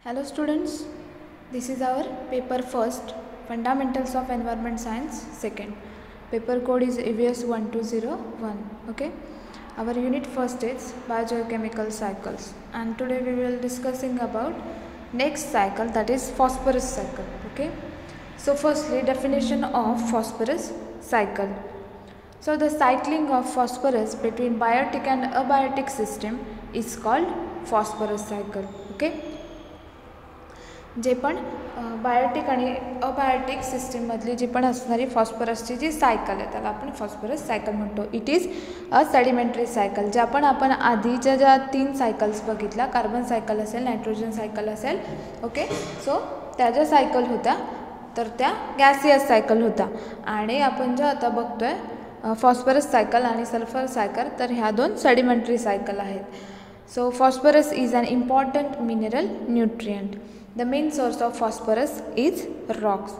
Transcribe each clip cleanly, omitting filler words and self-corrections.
Hello students, this is our paper first, Fundamentals of Environment Science second. Paper code is EVS 1201. Okay, our unit first is biogeochemical cycles, and today we will discussing about next cycle, that is phosphorus cycle. Okay, so firstly definition of phosphorus cycle. So the cycling of phosphorus between biotic and abiotic system is called phosphorus cycle. Okay, जे पण Biotique आणि abiotic सिस्टीममधली जी पण असणारी फॉस्फरसची जी cycle आहे त्याला आपण phosphorus cycle म्हणतो. It is a sedimentary cycle. ज्या पण आपण आधीच्या ज्या 3 सायकल्स बघितल्या, कार्बन सायकल असेल, नायट्रोजन सायकल असेल, ओके, सो त्या ज्या सायकल होत्या तर त्या गॅसियस सायकल होत्या. आणि आपण ज्या आता बघतोय फॉस्फरस सायकल आणि सल्फर सायकल, तर ह्या 2 सेडिमेंटरी सायकल आहेत. So phosphorus is an important mineral nutrient. The main source of phosphorus is rocks.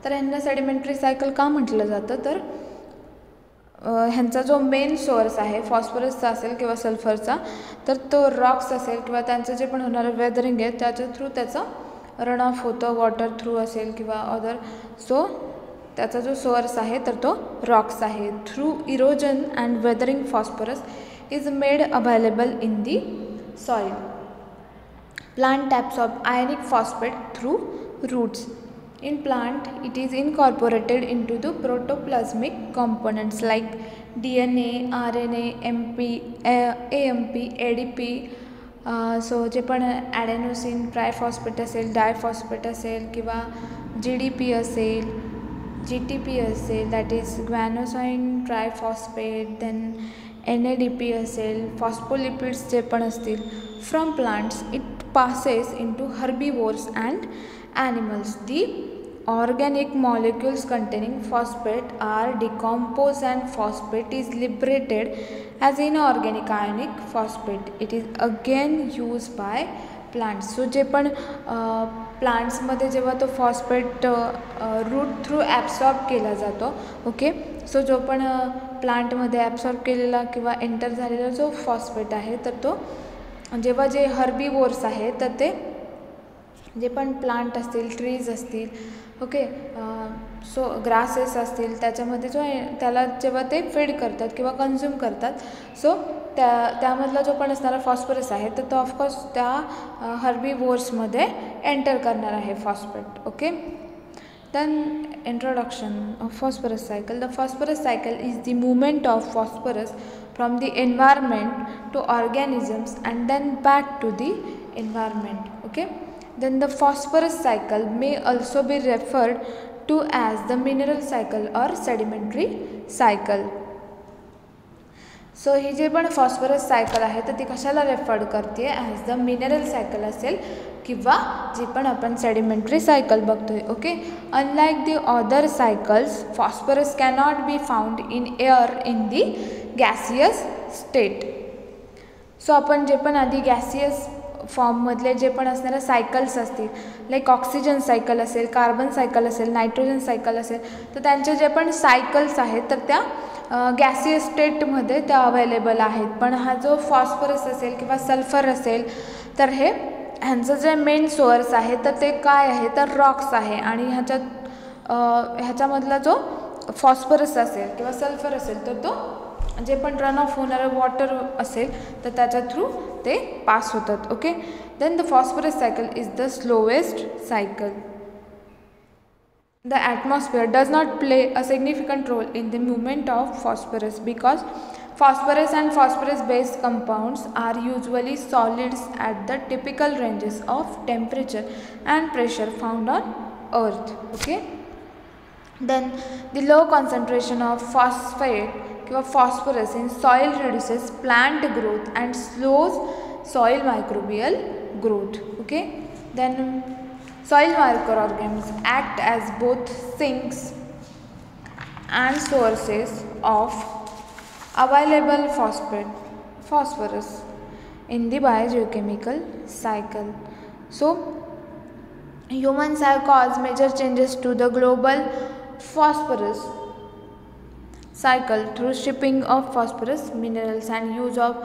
तर ह्यांना सेडिमेंटरी सायकल का म्हटलं जातं, तर ह्यांचा जो मेन सोर्स आहे फॉस्फरसचा असेल किंवा सल्फरचा, तर तो रॉक्स असेल किंवा त्यांचं जे पण होणारं वेदरिंग आहे त्याच्या थ्रू त्याचं रन ऑफ होतं, वॉटर थ्रू असेल किंवा अदर. सो त्याचा जो सोर्स आहे तर तो रॉक्स आहे. Through erosion and weathering phosphorus is made available in the soil. Plant absorb ionic phosphate through roots. In plant, it is incorporated into the protoplasmic components like DNA, RNA, MP, AMP, ADP. So जे पण ॲडेनोसिन triphosphate असेल, diphosphate असेल किंवा GDP असेल, GTP असेल, that is guanosine triphosphate, then NADP असेल, phospholipids जे पण असतील, from plants it passes into herbivores and animals. The organic molecules containing phosphate are decomposed and phosphate is liberated as inorganic ionic phosphate. It is again used by plants. So जे पण प्लांट्समध्ये जेव्हा तो phosphate route through absorb केला जातो, okay, so जो पण प्लांटमध्ये absorb केलेला किंवा एंटर झालेला जो फॉस्फेट आहे तर तो जेव्हा जे हर्बीवोर्स आहेत तर ते जे पण प्लांट असतील, ट्रीज असतील, ओके, सो ग्रासेस असतील, त्याच्यामध्ये जो त्याला जेव्हा ते फीड करतात किंवा कन्झ्युम करतात, सो त्यामधला जो पण असणारा फॉस्फरस आहे तर तो ऑफकोर्स त्या हर्बीवोर्समध्ये एंटर करणार आहे phosphate. Okay, then introduction of phosphorus cycle. The phosphorus cycle is the movement of phosphorus from the environment to organisms and then back to the environment. Okay, then the phosphorus cycle may also be referred to as the mineral cycle or sedimentary cycle. So ही जे पण phosphorus cycle आहे तर ती कशाला refer करते, as the mineral cycle असेल किंवा जी पण आपण सेडिमेंटरी सायकल बघतोय. Okay, unlike the other cycles phosphorus cannot be found in air in the gaseous state. So आपण जे पण आधी गॅसियस फॉर्ममधले जे पण असणाऱ्या सायकल्स असतील, लाईक ऑक्सिजन सायकल असेल, कार्बन सायकल असेल, नायट्रोजन सायकल असेल, तर त्यांचे जे पण सायकल्स आहेत तर त्या गॅसियस स्टेटमध्ये त्या अवेलेबल आहेत. पण हा जो फॉस्फरस असेल किंवा सल्फर असेल तर ह्यांचं जे मेन सोर्स आहे तर ते काय आहे तर रॉक्स आहे. आणि ह्याच्यामधला जो फॉस्फरस असेल किंवा सल्फर असेल तर तो जे पण रन ऑफ होणारं वॉटर असेल तर त्याच्या थ्रू ते पास होतात. Okay, then the phosphorus cycle is the slowest cycle. The atmosphere does not play a significant role in the movement of phosphorus because phosphorus and phosphorus-based compounds are usually solids at the typical ranges of temperature and pressure found on Earth. Okay, then the low concentration of phosphate or phosphorus in soil reduces plant growth and slows soil microbial growth. Okay, then soil microorganisms act as both sinks and sources of available phosphorus in the biogeochemical cycle. So humans have caused major changes to the global phosphorus cycle through shipping of phosphorus minerals and use of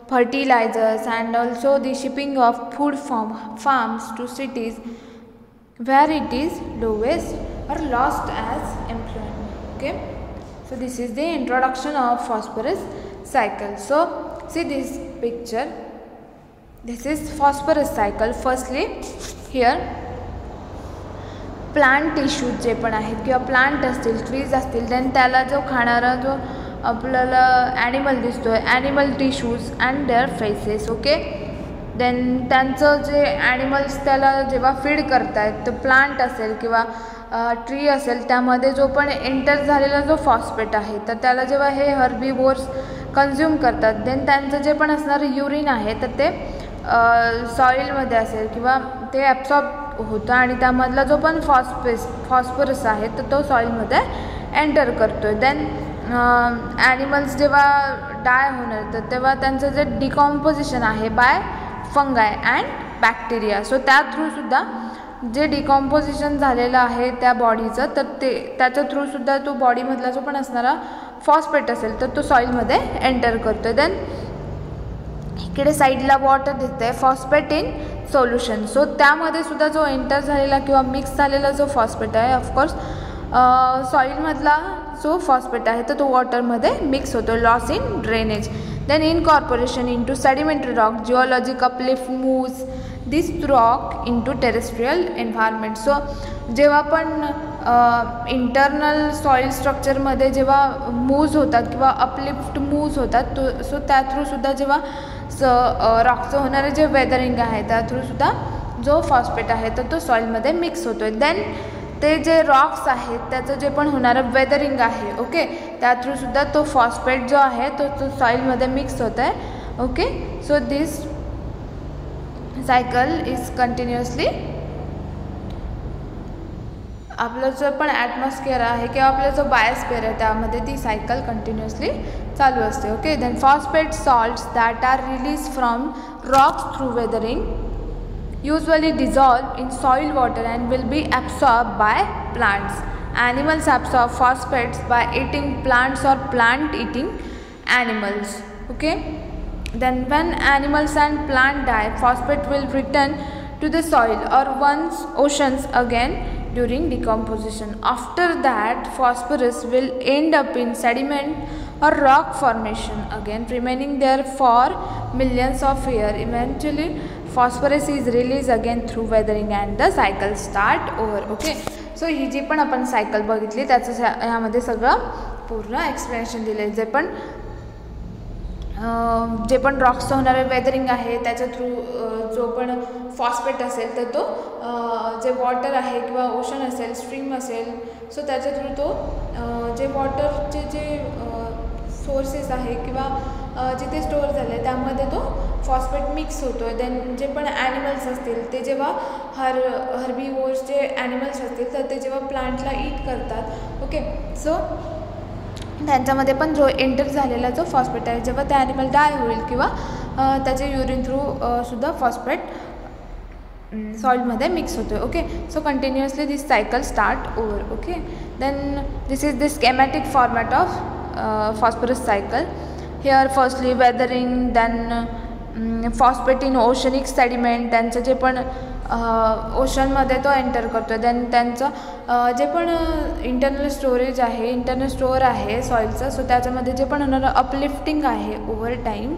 fertilizers, and also the shipping of food from farms to cities where it is lowest or lost as employment. Okay, so this is the introduction of phosphorus cycle. So see this picture, this is phosphorus cycle. Firstly here plant tissues जे पण आहेत किंवा plant असतील, trees असतील, then त्याला जो खाणारा जो आपल्याला ॲनिमल दिसतो आहे, animal tissues and their faeces. Okay, then त्यांचं जे ॲनिमल्स त्याला जेव्हा फीड करतायत, तर प्लांट असेल किंवा ट्री असेल, त्यामध्ये जो पण एंटर झालेला जो फॉस्फेट आहे, तर त्याला जेव्हा हे हर्बिवोर्स कन्झ्युम करतात, देन त्यांचं जे पण असणारं युरिन आहे, तर ते सॉईलमध्ये असेल किंवा ते ॲब्सॉर्ब होतं आणि त्यामधला जो पण फॉस्फरस आहे तर तो सॉईलमध्ये एंटर करतो आहे. देन ॲनिमल्स जेव्हा डाय होणार तर तेव्हा त्यांचं जे डिकॉम्पोजिशन आहे by fungi and bacteria, so त्या थ्रूसुद्धा जे डिकॉम्पोजिशन झालेलं आहे त्या बॉडीचं, तर ते त्याच्या थ्रूसुद्धा तो बॉडीमधला जो पण असणारा फॉस्फेट असेल तर तो सॉईलमध्ये एंटर करतो आहे. देन इकडे साईडला वॉटर दिसतं आहे, फॉस्फेट इन सोल्युशन. सो त्यामध्ये सुद्धा जो एंटर झालेला किंवा मिक्स झालेला जो फॉस्फेट आहे, ऑफकोर्स सॉईलमधला जो फॉस्फेट आहे तर तो वॉटरमध्ये मिक्स होतो, loss in drainage. Then incorporation into sedimentary rock, geologic uplift moves this rock into terrestrial environment. So जेव्हा पण इंटरनल सॉईल स्ट्रक्चरमध्ये जेव्हा मूव्ज होतात किंवा अपलिफ्ट मूव्ज होतात, सो त्या थ्रूसुद्धा जेव्हा रॉकचं होणारे जे वेदरिंग आहे त्या थ्रूसुद्धा जो फॉस्फेट आहे तर तो सॉईलमध्ये मिक्स होतो आहे. देन ते जे रॉक्स आहेत त्याचं जे पण होणारं वेदरिंग आहे, ओके, त्या थ्रूसुद्धा तो फॉस्फेट जो आहे तो सॉईलमध्ये मिक्स होत आहे. Okay, so this cycle is continuously. आपलं जो पण ॲटमॉस्फिअर आहे किंवा आपला जो बायोस्फिअर आहे त्यामध्ये ती सायकल कंटिन्युअसली चालू असते. Okay, then phosphate salts that are release from rocks through weathering usually dissolve in soil water and will be absorbed by plants. Animals absorb phosphates by eating plants or plant eating animals. Okay, then when animals and plant die, phosphate will return to the soil or one's oceans again during decomposition. After that, phosphorus will end up in sediment or rock formation again, remaining there for millions of years. Eventually phosphorus is released again through weathering and the cycle start over. Okay, so ही जी पण आपण cycle बघितली त्याचं ह्यामध्ये सगळं पूर्ण explanation दिलं आहे. जे पण रॉक्सचं होणारं वेदरिंग आहे त्याच्या थ्रू जो पण फॉस्फेट असेल तर तो जे वॉटर आहे किंवा ओशन असेल, स्ट्रीम असेल, सो त्याच्या थ्रू तो जे वॉटरचे जे सोर्सेस आहे किंवा जिथे स्टोअर झालं आहे त्यामध्ये तो फॉस्फेट मिक्स होतो आहे. देन जे पण ॲनिमल्स असतील ते जेव्हा हर्बिवोर्स जे ॲनिमल्स असतील तर ते जेव्हा प्लांटला ईट करतात, ओके, सो त्यांच्यामध्ये पण जो एंटर झालेला जो फॉस्फेट आहे जेव्हा ते ॲनिमल डाय होईल किंवा त्याचे युरिन थ्रू सुद्धा फॉस्फेट सॉईलमध्ये मिक्स होतो आहे. Okay, so continuously this cycle start over. Okay, then this is the schematic format of phosphorus cycle. Here firstly weathering, then phosphate in oceanic sediment, त्यांचं जे पण ओशनमध्ये तो एंटर करतो आहे. देन त्यांचं जे पण इंटरनल स्टोरेज आहे, इंटरनल स्टोअर आहे सॉईलचं, सो त्याच्यामध्ये जे पण होणारं अपलिफ्टिंग आहे ओव्हर टाईम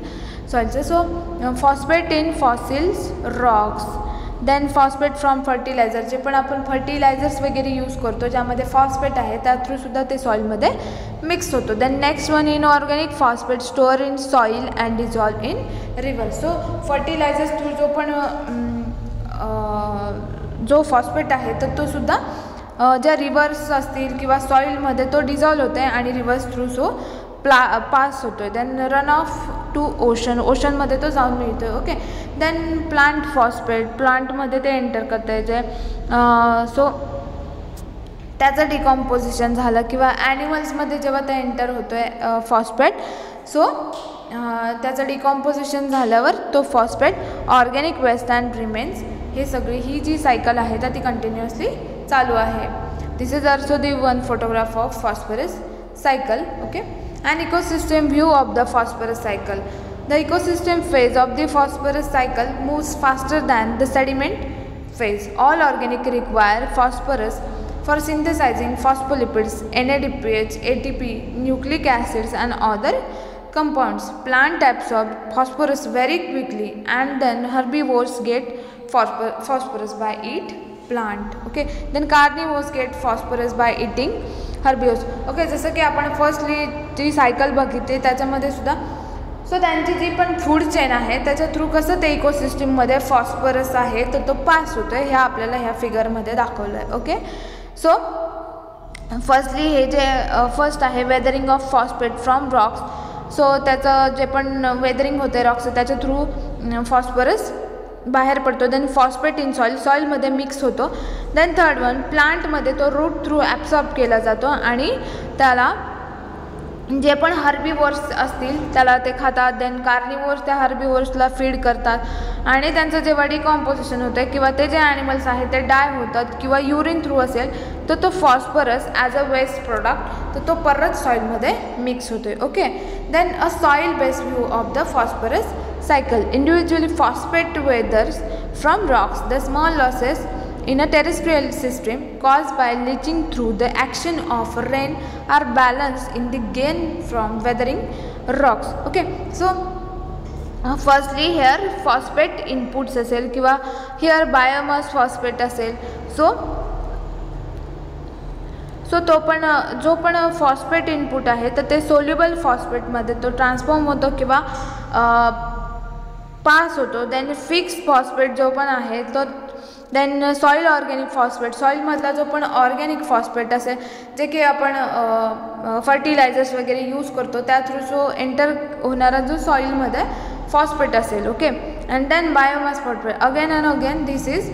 सॉईलचं. So phosphate in fossils rocks, then phosphate from fertiliser, जे पण आपण फर्टिलायझर्स वगैरे यूज करतो ज्यामध्ये फॉस्फेट आहे त्या थ्रूसुद्धा ते सॉईलमध्ये मिक्स होतो. Then next one inorganic phosphate store in soil and dissolve in river. So fertilisers through जो पण जो फॉस्फेट आहे तर तो सुद्धा ज्या रिव्हर्स असतील किंवा सॉईलमध्ये तो डिझॉल्व होतो आहे आणि रिव्हर्स थ्रू सो पास होतो आहे. Then run off to ocean, ओशनमध्ये तो जाऊन मिळतो आहे. ओके, देन प्लांट फॉस्फेट, प्लांटमध्ये ते एंटर करतं आहे जे सो त्याचं डिकॉम्पोजिशन झालं किंवा ॲनिमल्समध्ये जेव्हा ते एंटर होतो आहे फॉस्फेट, सो त्याचं डिकॉम्पोजिशन झाल्यावर तो phosphate organic waste and remains. हे सगळी ही जी सायकल आहे तर ती कंटिन्युअसली चालू आहे. This is also the one photograph of phosphorus cycle. Okay, an ecosystem view of the phosphorus cycle. The ecosystem phase of the phosphorus cycle moves faster than the sediment phase. All organic require phosphorus for synthesizing phospholipids, NADPH, ATP, nucleic acids and other compounds. Plant absorb phosphorus very quickly and then herbivores get phosphorus by eat plant. Okay, then carnivores get phosphorus by eating herbivores. Okay, जसं की आपण firstly जी cycle बघितली त्याच्यामध्ये सुद्धा so त्यांची जी पण food chain आहे त्याच्या थ्रू कसं ते इकोसिस्टममध्ये फॉस्फरस आहे तर तो पास होतो आहे, ह्या आपल्याला ह्या फिगरमध्ये दाखवलं आहे. ओके, सो फर्स्टली हे जे फर्स्ट आहे weathering of phosphate from Roxx. So त्याचं जे पण वेदरिंग होते रॉक्सचं त्याच्या थ्रू फॉस्फरस बाहेर पडतो. देन फॉस्फेट इन सॉईल, सॉईलमध्ये मिक्स होतो. देन थर्ड वन प्लांटमध्ये तो रूट थ्रू ॲब्सॉर्ब केला जातो आणि त्याला जे पण हर्बिवोर्स असतील त्याला ते खातात. देन कार्निवोर्स त्या हर्बिवोर्सला फीड करतात आणि त्यांचं जेव्हा डिकॉम्पोजिशन होतं किंवा ते जे ॲनिमल्स आहेत ते डाय होतात किंवा युरिन थ्रू असेल तर तो phosphorus as a waste product तर तो परत सॉईलमध्ये मिक्स होतो आहे. Okay, then a soil based view of the फॉस्फरस cycle. Individually phosphate weathers from rocks. The small losses in a terrestrial system caused by leaching through the action of rain are balanced in the gain from weathering rocks. Okay, so firstly here phosphate inputs असेल किंवा here biomass phosphate असेल. So तो पण जो पण phosphate input आहे तर ते सोल्युबल फॉस्फेटमध्ये तो ट्रान्सफॉर्म होतो किंवा पास होतो. देन फिक्स फॉस्फेट जो पण आहे तो देन सॉईल ऑर्गॅनिक फॉस्फेट, सॉईलमधला जो पण ऑर्गॅनिक फॉस्फेट असेल जे की आपण फर्टिलायझर्स वगैरे यूज करतो त्या थ्रू जो एंटर होणारा जो सॉईलमध्ये फॉस्फेट असेल. Okay, and then biomass phosphate again and again this is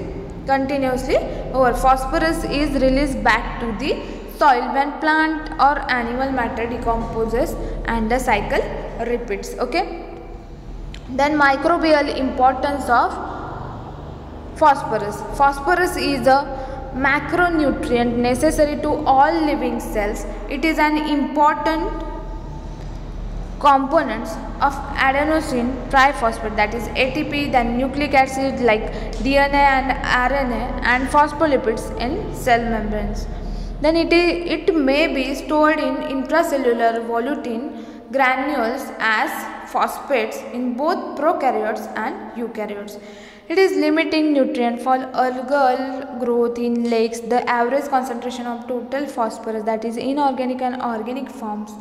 continuously over. Phosphorus is release back to the soil when plant or animal matter decomposes and the cycle repeats. Okay, then microbial importance of phosphorus. Phosphorus is a macronutrient necessary to all living cells. It is an important components of adenosine triphosphate, that is ATP, then nucleic acid like DNA and RNA and phospholipids in cell membranes. Then it may be stored in intracellular volutin granules as phosphates in both prokaryotes and eukaryotes. It is limiting nutrient for algal growth in lakes. The average concentration of total phosphorus, that is inorganic and organic forms.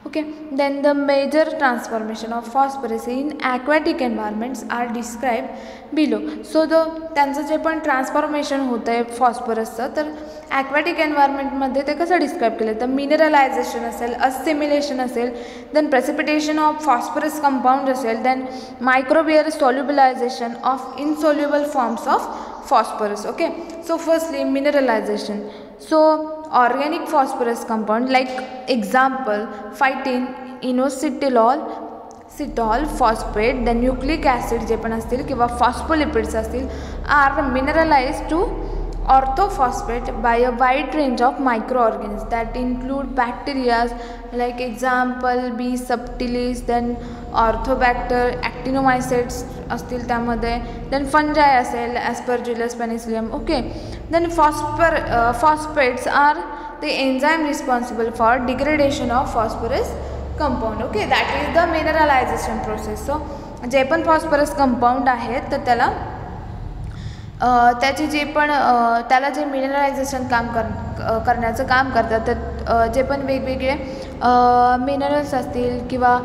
Okay, then the major transformation of phosphorus in aquatic environments are described below. So त्यांचं जे पण transformation होतं आहे फॉस्फरसचं तर aquatic एन्व्हायरमेंटमध्ये ते कसं describe केलं तर मिनरलायझेशन असेल, असिमिलेशन असेल, then precipitation of phosphorus compound असेल, then microbial solubilization of insoluble forms of phosphorus. Okay, so firstly mineralization. So organic phosphorus compound like example phytin, inositol, सिटॉल, फॉस्फेट, द न्यूक्लिक ॲसिड जे पण असतील किंवा फॉस्फोलिपिड्स असतील are mineralize to orthophosphate by a wide range of microorganisms that include bacteria like example B subtilis, then orthobacter, actinomycetes असतील त्यामध्ये, then fungi असेल aspergillus penicillium. Okay, then phosphates are the enzyme responsible for degradation of phosphorus compound. Okay, that is the mineralization process. So जे पण phosphorus compound आहेत तर त्याला त्याची जे पण त्याला जे मिनरलायझेशन काम करण्याचं काम करतात तर जे पण वेगवेगळे मिनरल्स असतील किंवा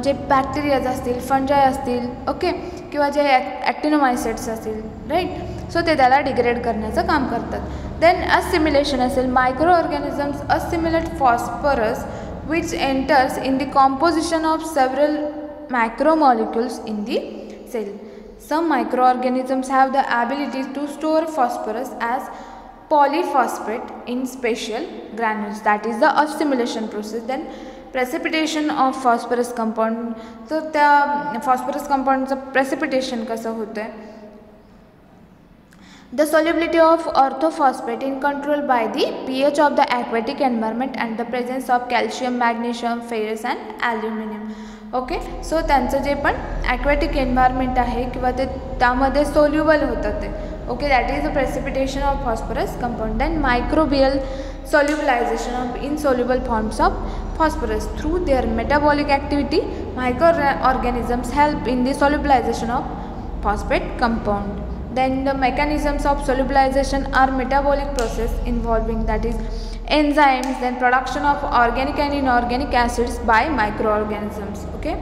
जे बॅक्टेरियाज असतील, फंजाय असतील, ओके, किंवा जे ॲक्टिनोमायसेट्स असतील, राईट, सो ते त्याला डिग्रेड करण्याचं काम करतात. देन असिमिलेशन असेल, microorganisms assimilate phosphorus which enters in the composition of several macromolecules in the cell. Some microorganisms have the ability to store phosphorus as polyphosphate in special granules. That is the assimilation process. Then precipitation of phosphorus compound. So त्या phosphorus compound चं precipitation कसं होतं आहे? The solubility of orthophosphate in control by the pH of the aquatic environment and the presence of calcium, magnesium, ferrous and aluminum. Okay. So त्यांचं जे पण aquatic environment आहे किंवा ते त्यामध्ये सोल्युबल होतं ते. Okay, that is the precipitation of phosphorus compound. Then microbial solubilization of insoluble forms of phosphorus through their metabolic activity. Microorganisms help in the solubilization of phosphate compound. Then the mechanisms of solubilization are metabolic process involving, that is, enzymes, then production of organic and inorganic acids by microorganisms. Okay,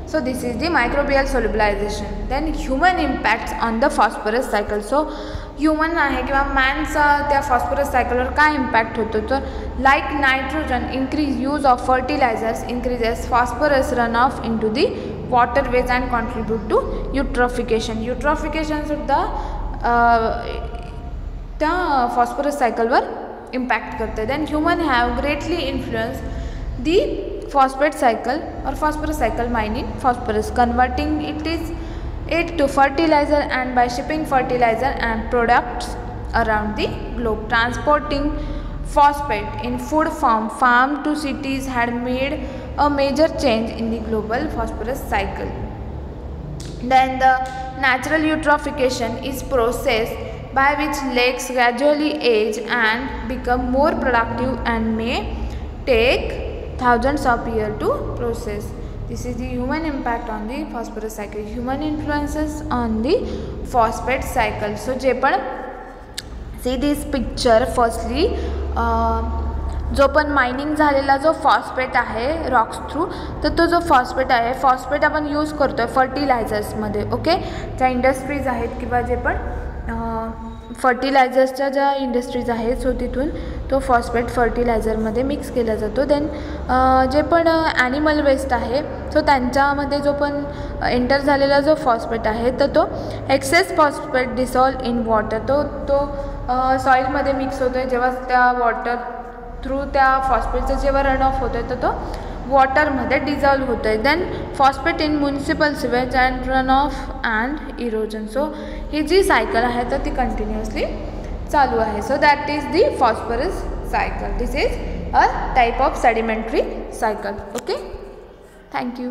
so this is the microbial solubilization. Then human impacts on the phosphorus cycle. So human आहे किंवा मॅनचा त्या phosphorus सायकलवर काय impact होतो, तर like nitrogen increase use of fertilizers increases phosphorus run off into the waterways and contribute to eutrophication. युट्रॉफिकेशनसुद्धा त्या phosphorus सायकलवर इम्पॅक्ट करते. Then human have greatly influence the phosphate cycle or phosphorus cycle mining phosphorus, converting it to fertilizer and by shipping fertilizer and products around the globe. Transporting phosphate in food form farm to cities had made a major change in the global phosphorus cycle. Then the natural eutrophication is process by which lakes gradually age and become more productive and may take thousands of years to process. This is the human impact on the phosphorus cycle. Human influences on the phosphate cycle. So जे पण see this picture, firstly जो पण mining झालेला जो phosphate आहे Roxx through, तर तो जो फॉस्फेट आहे, फॉस्फेट आपण यूज करतो आहे फर्टिलायझर्समध्ये. ओके, ज्या इंडस्ट्रीज आहेत किंवा जे पण फर्टिलायझर्सच्या ज्या इंडस्ट्रीज आहेत, सो तिथून तो फॉस्फेट फर्टिलायझरमध्ये मिक्स केला जातो. देन जे पण ॲनिमल वेस्ट आहे, सो त्यांच्यामध्ये जो पण एंटर झालेला जो फॉस्फेट आहे, तर तो excess phosphate dissolve in water, तो सॉईलमध्ये मिक्स होतो आहे. जेव्हा त्या वॉटर थ्रू त्या फॉस्फेटचं जेव्हा रन ऑफ होतो आहे, तर तो वॉटरमध्ये डिझॉल्व होतो आहे. Then phosphate in municipal sewage and run off and erosion. So ही जी सायकल आहे तर ती कंटिन्युअसली चालू आहे. So that is the phosphorus cycle. This is a type of sedimentary cycle. Okay, thank you.